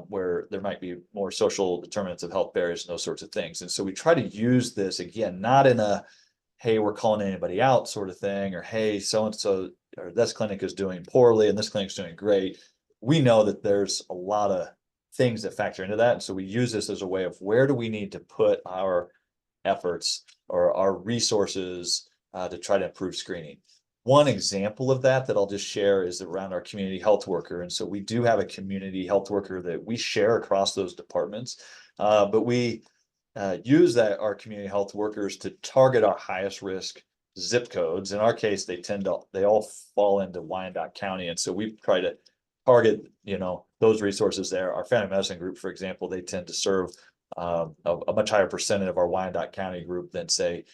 where there might be more social determinants of health barriers and those sorts of things. And so we try to use this, again, not in a, hey, we're calling anybody out sort of thing, or hey, so-and-so, or this clinic is doing poorly and this clinic's doing great. We know that there's a lot of things that factor into that. And so we use this as a way of where do we need to put our efforts or our resources to try to improve screening. One example of that I'll just share is around our community health worker. And so we do have a community health worker that we share across those departments, but we use our community health workers to target our highest risk zip codes. In our case, they all fall into Wyandotte County. And so we try to target, those resources there. Our family medicine group, for example, they tend to serve a much higher percentage of our Wyandotte County group than say,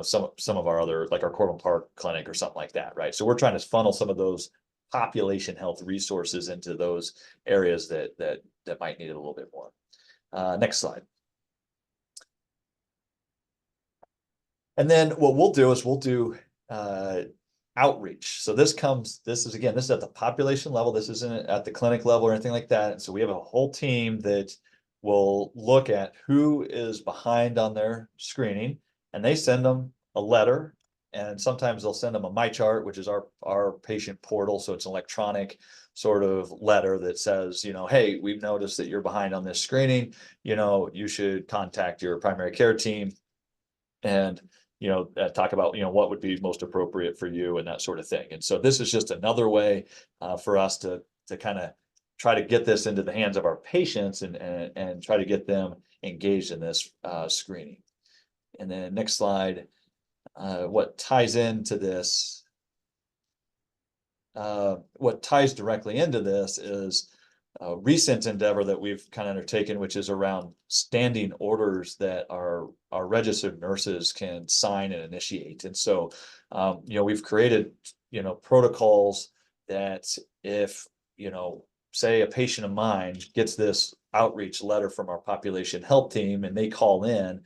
some of our other, like our Corbin Park clinic or something like that, right? So we're trying to funnel some of those population health resources into those areas that might need it a little bit more. Next slide. And then what we'll do is we'll do outreach. So this is at the population level. This isn't at the clinic level or anything like that. And so we have a whole team that will look at who is behind on their screening, and they send them a letter. And sometimes they'll send them a MyChart, which is our patient portal. So it's an electronic sort of letter that says, hey, we've noticed that you're behind on this screening. You should contact your primary care team and talk about what would be most appropriate for you and that sort of thing. And so this is just another way for us to kind of try to get this into the hands of our patients and try to get them engaged in this screening. And then next slide, what ties into this, what ties directly into this is a recent endeavor that we've kind of undertaken, which is around standing orders that our registered nurses can sign and initiate. And so, we've created, protocols that if, say a patient of mine gets this outreach letter from our population health team and they call in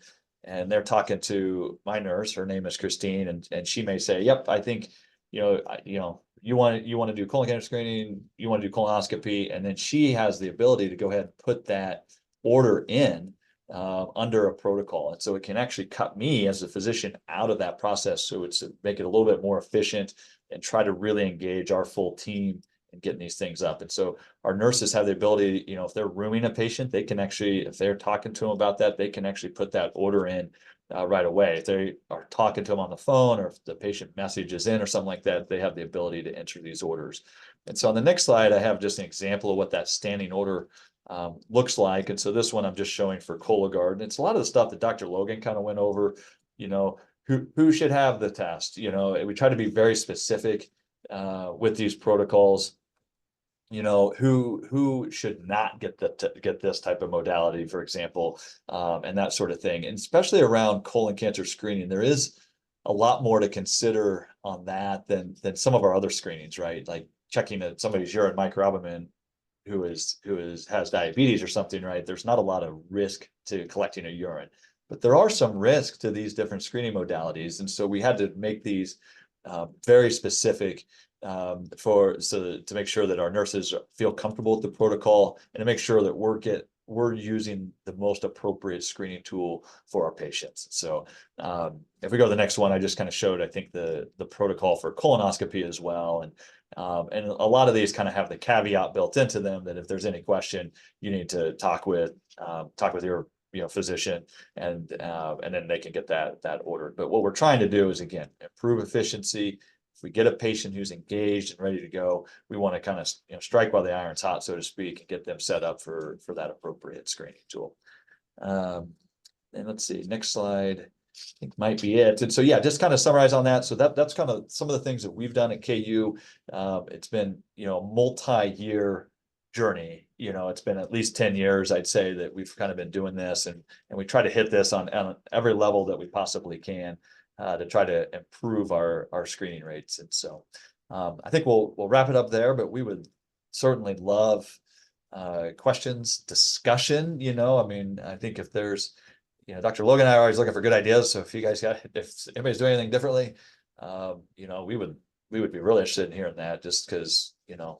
and they're talking to my nurse, her name is Christine, and she may say, yep, I think, you want to do colon cancer screening, you want to do colonoscopy, and then she has the ability to go ahead and put that order in under a protocol. And so it can actually cut me as a physician out of that process. So it's to make it a little bit more efficient and try to really engage our full team in getting these things up. And so our nurses have the ability, if they're rooming a patient, they can actually, if they're talking to them about that, they can actually put that order in right away. If they are talking to them on the phone or if the patient message is in or something like that, they have the ability to enter these orders. And so on the next slide, I have just an example of what that standing order looks like. And so this one I'm just showing for Cologuard. And it's a lot of the stuff that Dr. Logan kind of went over, who should have the test. We try to be very specific with these protocols. Who should not get this type of modality, for example, and that sort of thing. And especially around colon cancer screening, there is a lot more to consider on that than some of our other screenings, right? Like checking that somebody's urine microalbumin who has diabetes or something, right? There's not a lot of risk to collecting a urine, but there are some risks to these different screening modalities. And so we had to make these very specific to make sure that our nurses feel comfortable with the protocol and to make sure that we're using the most appropriate screening tool for our patients. So if we go to the next one, I just kind of showed, I think, the protocol for colonoscopy as well. And a lot of these kind of have the caveat built into them that if there's any question, you need to talk with your physician, and then they can get that ordered. But what we're trying to do is, again, improve efficiency. If we get a patient who's engaged and ready to go, we want to kind of strike while the iron's hot, so to speak, and get them set up for that appropriate screening tool. And let's see, next slide, I think might be it. And so, yeah, just kind of summarize on that. So that's kind of some of the things that we've done at KU. It's been, a multi-year journey. It's been at least 10 years, I'd say, that we've kind of been doing this, and we try to hit this on every level that we possibly can to try to improve our screening rates. And so I think we'll wrap it up there, but we would certainly love questions, discussion. I think if there's, Dr. Logan and I are always looking for good ideas. So if anybody's doing anything differently, we would be really interested in hearing that, just because,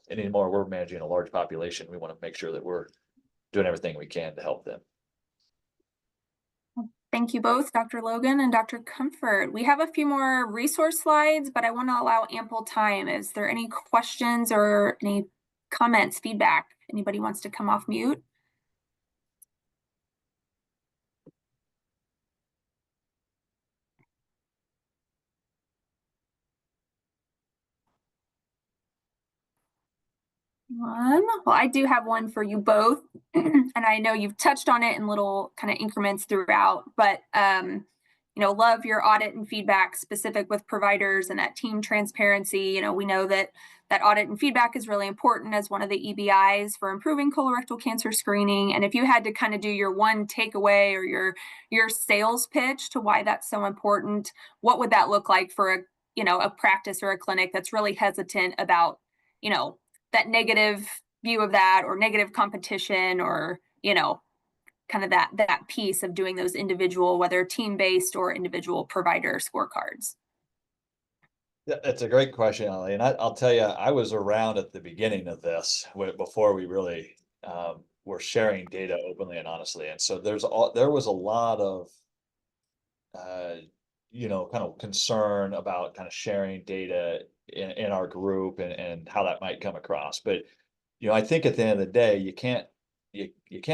anymore we're managing a large population. We want to make sure that we're doing everything we can to help them. Thank you both, Dr. Logan and Dr. Comfort. We have a few more resource slides, but I want to allow ample time. Is there any questions or any comments, feedback? Anybody wants to come off mute? Well, I do have one for you both, and I know you've touched on it in little kind of increments throughout, but love your audit and feedback specific with providers and that team transparency. We know that audit and feedback is really important as one of the EBIs for improving colorectal cancer screening. And if you had to kind of do your one takeaway or your sales pitch to why that's so important, what would that look like for a practice or a clinic that's really hesitant about that negative view of that or negative competition or kind of that piece of doing those individual, whether team-based or individual provider scorecards? Yeah, that's a great question, Ali. And I'll tell you, I was around at the beginning of this before we really were sharing data openly and honestly. And so there was a lot of uh, kind of concern about kind of sharing data in our group and how that might come across. But I think at the end of the day, you can't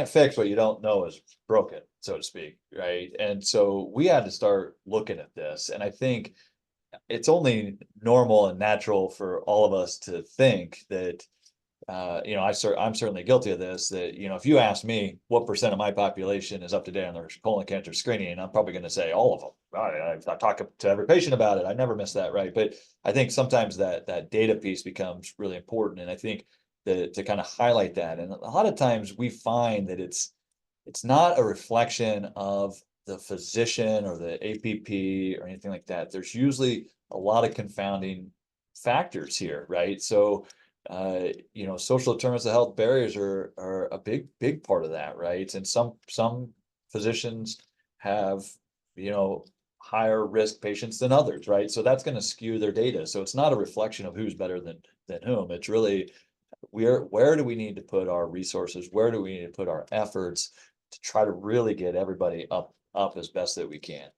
fix what you don't know is broken, so to speak, right? And so we had to start looking at this. And I think it's only normal and natural for all of us to think that I'm certainly guilty of this, that, if you ask me what percent of my population is up to date on their colon cancer screening, I'm probably going to say all of them. I talk to every patient about it. I never miss that, right? But I think sometimes that data piece becomes really important. And I think that to kind of highlight that, and a lot of times we find that it's not a reflection of the physician or the APP or anything like that. There's usually a lot of confounding factors here, right? So social determinants of health barriers are a big part of that, right? And some physicians have, higher risk patients than others, right? So that's going to skew their data. So it's not a reflection of who's better than whom. It's really where do we need to put our resources? Where do we need to put our efforts to try to really get everybody up as best that we can?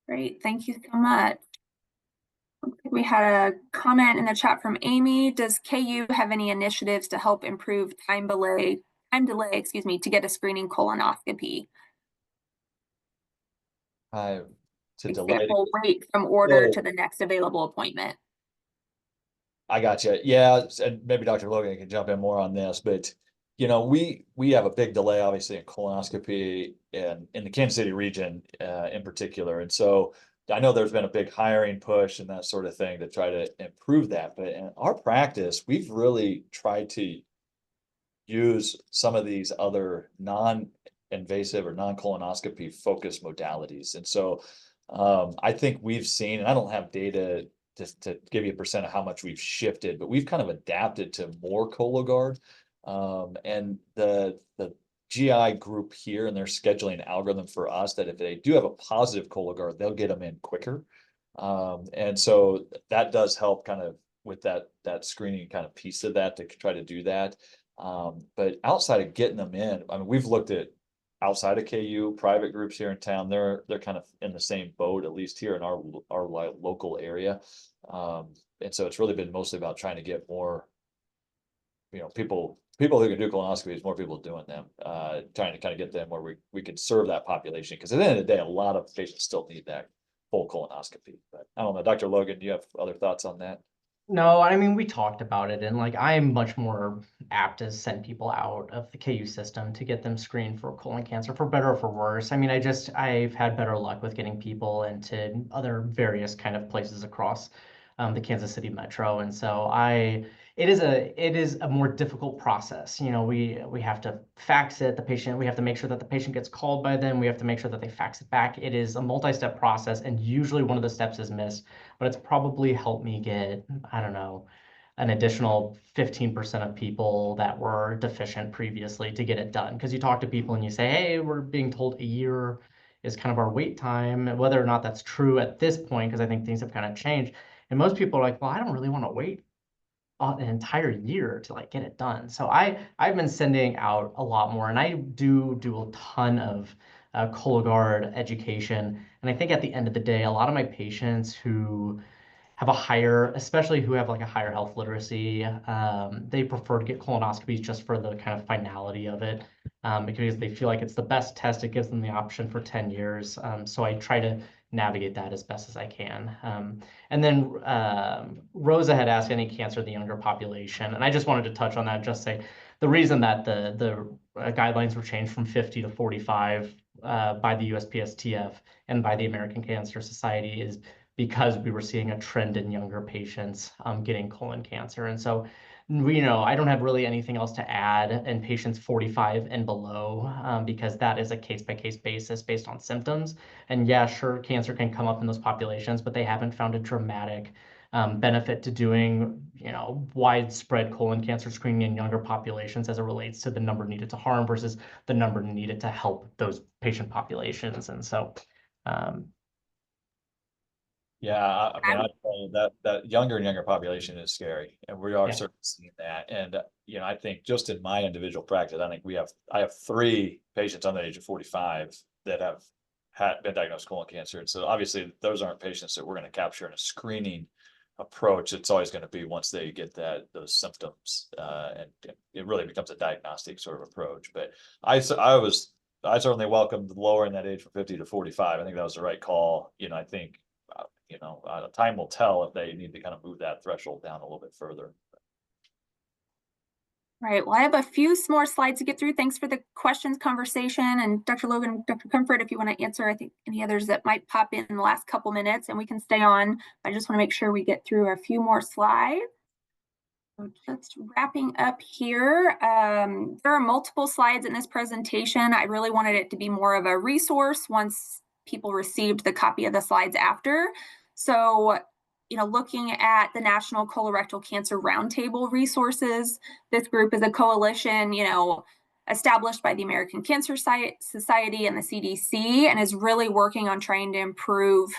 Great, thank you so much. We had a comment in the chat from Amy. Does KU have any initiatives to help improve time delay, to get a screening colonoscopy? To delay. Example, wait from order to the next available appointment. I got you. Yeah, and maybe Dr. Logan can jump in more on this, but we have a big delay, obviously, in colonoscopy and in the Kansas City region in particular. And so I know there's been a big hiring push and that sort of thing to try to improve that. But in our practice, we've really tried to use some of these other non-invasive or non-colonoscopy focused modalities. And so I think we've seen, and I don't have data to give you a percent of how much we've shifted, but we've kind of adapted to more Cologuard. And the GI group here and their scheduling algorithm for us that if they do have a positive Cologuard, they'll get them in quicker. And so that does help kind of with that screening kind of piece of that to try to do that. But outside of getting them in, I mean, we've looked at outside of KU private groups here in town. They're kind of in the same boat, at least here in our local area. And so it's really been mostly about trying to get more, people who can do colonoscopies, more people doing them, trying to kind of get them where we could serve that population. Because at the end of the day, a lot of patients still need that full colonoscopy. But I don't know, Dr. Logan, do you have other thoughts on that? No, I mean, we talked about it, and like I'm much more apt to send people out of the KU system to get them screened for colon cancer, for better or for worse. I mean, I've had better luck with getting people into other various kind of places across the Kansas City metro, and so it is a more difficult process. We have to fax it, the patient, we have to make sure that the patient gets called by them, we have to make sure that they fax it back. It is a multi-step process, and usually one of the steps is missed, but it's probably helped me get, I don't know, an additional 15% of people that were deficient previously to get it done. Because you talk to people and you say, hey, we're being told a year is kind of our wait time, whether or not that's true at this point, because I think things have kind of changed. And most people are like, well, I don't really want to wait an entire year to like get it done. So I've been sending out a lot more, and I do a ton of Cologuard education. And I think at the end of the day, a lot of my patients who have a higher, especially who have like a higher health literacy, they prefer to get colonoscopies just for the kind of finality of it, because they feel like it's the best test. It gives them the option for 10 years. So I try to navigate that as best as I can. And then Rosa had asked any cancer in the younger population, and I just wanted to touch on that. Just say the reason that the guidelines were changed from 50 to 45 by the USPSTF and by the American Cancer Society is because we were seeing a trend in younger patients getting colon cancer. And so, I don't have really anything else to add in patients 45 and below, because that is a case-by-case basis based on symptoms. And yeah, sure, cancer can come up in those populations, but they haven't found a dramatic benefit to doing, widespread colon cancer screening in younger populations as it relates to the number needed to harm versus the number needed to help those patient populations. And so, Yeah, I mean, I tell you that younger and younger population is scary, and we are Yeah. certainly seeing that. And I think just in my individual practice, I have 3 patients under the age of 45 that have been diagnosed with colon cancer. And so obviously those aren't patients that we're going to capture in a screening approach. It's always going to be once they get those symptoms, and it really becomes a diagnostic sort of approach. But I certainly welcomed lowering that age from 50 to 45. I think that was the right call. I think time will tell if they need to kind of move that threshold down a little bit further. Right. Well, I have a few more slides to get through. Thanks for the questions, conversation, and Dr. Logan, Dr. Comfort, if you want to answer, I think any others that might pop in the last couple minutes, and we can stay on. I just want to make sure we get through a few more slides. So just wrapping up here, there are multiple slides in this presentation. I really wanted it to be more of a resource once people received the copy of the slides after. So, looking at the National Colorectal Cancer Roundtable resources, this group is a coalition, established by the American Cancer Society and the CDC, and is really working on trying to improve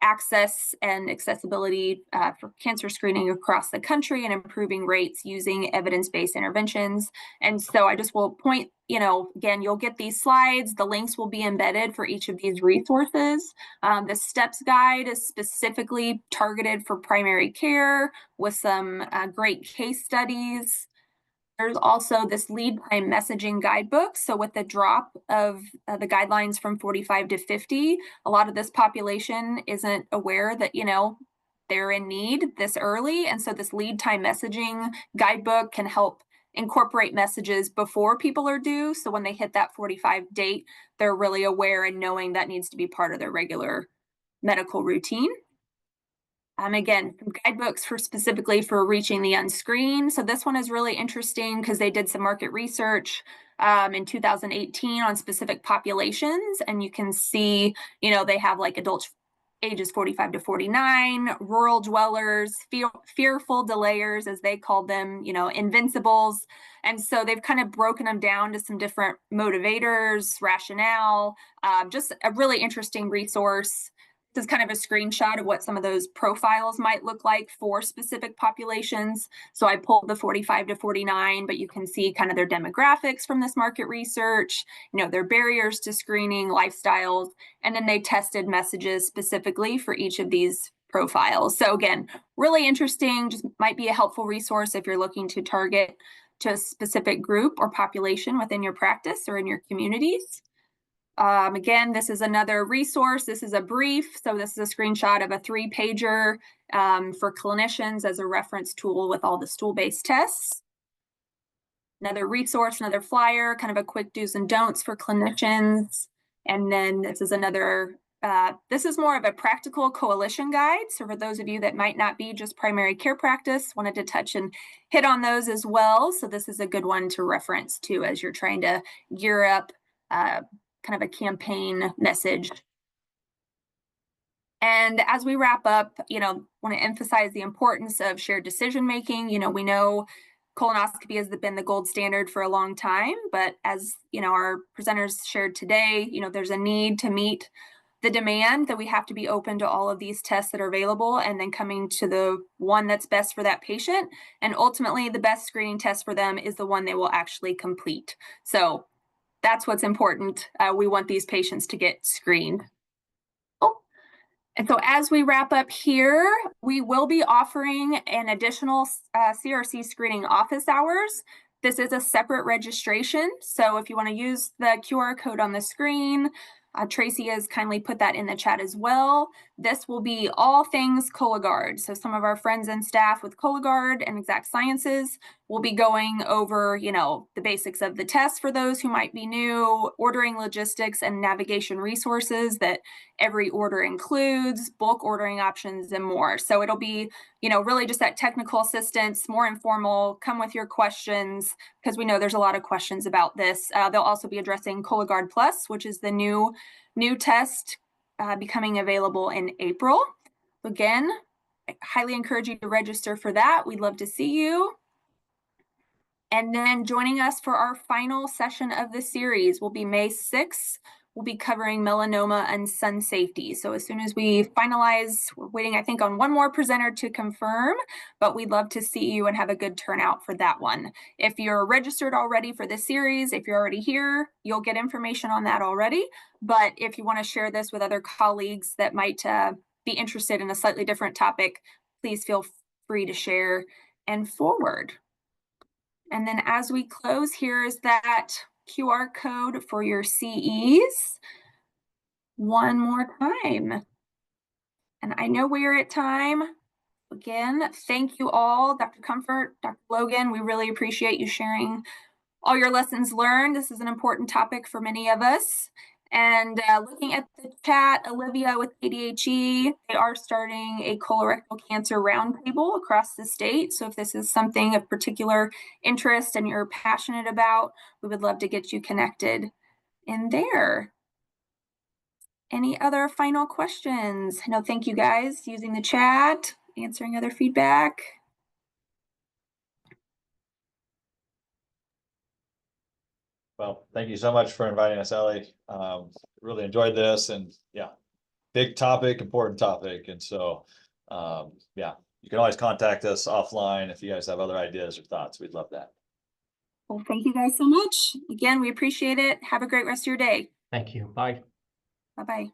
access and accessibility for cancer screening across the country and improving rates using evidence-based interventions. And so I just will point, again, you'll get these slides. The links will be embedded for each of these resources. The STEPS guide is specifically targeted for primary care with some great case studies. There's also this lead time messaging guidebook. So with the drop of the guidelines from 45 to 50, a lot of this population isn't aware that, they're in need this early. And so this lead time messaging guidebook can help incorporate messages before people are due. So when they hit that 45 date, they're really aware and knowing that needs to be part of their regular medical routine. Again, some guidebooks specifically for reaching the unscreened. So this one is really interesting because they did some market research in 2018 on specific populations. And you can see, they have like adults ages 45 to 49, rural dwellers, fearful delayers, as they called them, invincibles. And so they've kind of broken them down to some different motivators, rationale, just a really interesting resource. This is kind of a screenshot of what some of those profiles might look like for specific populations. So I pulled the 45 to 49, but you can see kind of their demographics from this market research, their barriers to screening, lifestyles, and then they tested messages specifically for each of these profiles. So again, really interesting, just might be a helpful resource if you're looking to target to a specific group or population within your practice or in your communities. Again, this is another resource. This is a brief. So this is a screenshot of a 3-pager for clinicians as a reference tool with all the stool-based tests. Another resource, another flyer, kind of a quick do's and don'ts for clinicians. And then this is another, this is more of a practical coalition guide. So for those of you that might not be just primary care practice, wanted to touch and hit on those as well. So this is a good one to reference too as you're trying to gear up kind of a campaign message. And as we wrap up, want to emphasize the importance of shared decision making. We know colonoscopy has been the gold standard for a long time, but as our presenters shared today, there's a need to meet the demand that we have to be open to all of these tests that are available and then coming to the one that's best for that patient. And ultimately, the best screening test for them is the one they will actually complete. So that's what's important. We want these patients to get screened. And so as we wrap up here, we will be offering an additional CRC screening office hours. This is a separate registration. So if you want to use the QR code on the screen, Tracy has kindly put that in the chat as well. This will be all things Cologuard. So some of our friends and staff with Cologuard and Exact Sciences will be going over, the basics of the test for those who might be new, ordering logistics and navigation resources that every order includes, bulk ordering options, and more. So it'll be, really just that technical assistance, more informal, come with your questions, because we know there's a lot of questions about this. They'll also be addressing Cologuard Plus, which is the new test becoming available in April. Again, I highly encourage you to register for that. We'd love to see you. And then joining us for our final session of the series will be May 6th. We'll be covering melanoma and sun safety. So as soon as we finalize, we're waiting, I think, on one more presenter to confirm, but we'd love to see you and have a good turnout for that one. If you're registered already for this series, if you're already here, you'll get information on that already. But if you want to share this with other colleagues that might be interested in a slightly different topic, please feel free to share and forward. And then as we close, here's that QR code for your CEs one more time. And I know we're at time. Again, thank you all, Dr. Comfort, Dr. Logan. We really appreciate you sharing all your lessons learned. This is an important topic for many of us. And looking at the chat, Olivia with ADHE, they are starting a colorectal cancer roundtable across the state. So if this is something of particular interest and you're passionate about, we would love to get you connected in there. Any other final questions? No, thank you guys using the chat, answering other feedback. Well, thank you so much for inviting us, Ellie. Really enjoyed this, and yeah, big topic, important topic. And so, yeah, you can always contact us offline if you guys have other ideas or thoughts. We'd love that. Well, thank you guys so much. Again, we appreciate it. Have a great rest of your day. Thank you. Bye. Bye-bye.